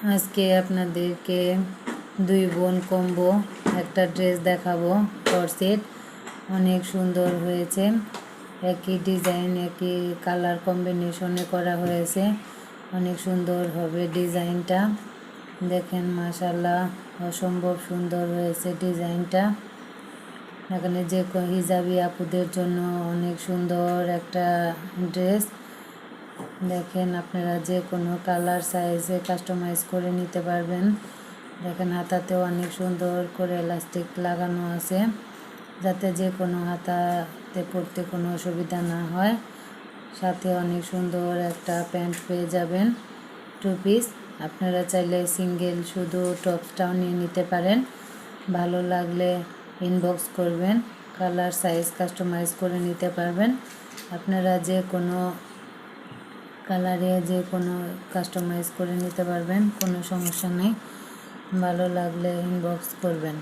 আজকে আপনাদেরকে দুই বোন কম্বো একটা ড্রেস দেখাবো কর্সেট। অনেক সুন্দর হয়েছে, একই ডিজাইন একই কালার কম্বিনেশনে করা হয়েছে। অনেক সুন্দর হবে ডিজাইনটা, দেখেন মাশাআল্লাহ অসম্ভব সুন্দর হয়েছে ডিজাইনটা। এখানে যে হিজাবি আপুদের জন্য অনেক সুন্দর একটা ড্রেস। দেখেন আপনারা যে কোনো কালার সাইজে কাস্টমাইজ করে নিতে পারবেন। দেখেন হাতাতেও অনেক সুন্দর করে ইলাস্টিক লাগানো আছে, যাতে যে কোনো হাতাতে পরতে কোনো অসুবিধা না হয়। সাথে অনেক সুন্দর একটা প্যান্ট পেয়ে যাবেন, 2 পিস। আপনারা চাইলে সিঙ্গেল শুধু টপসটাও নিয়ে নিতে পারেন। ভালো লাগলে ইনবক্স করবেন, কালার সাইজ কাস্টমাইজ করে নিতে পারবেন। আপনারা যে কোনো কালারে যে কোনো কাস্টমাইজ করে নিতে পারবেন, কোনো সমস্যা নেই। ভালো লাগলে ইনবক্স করবেন।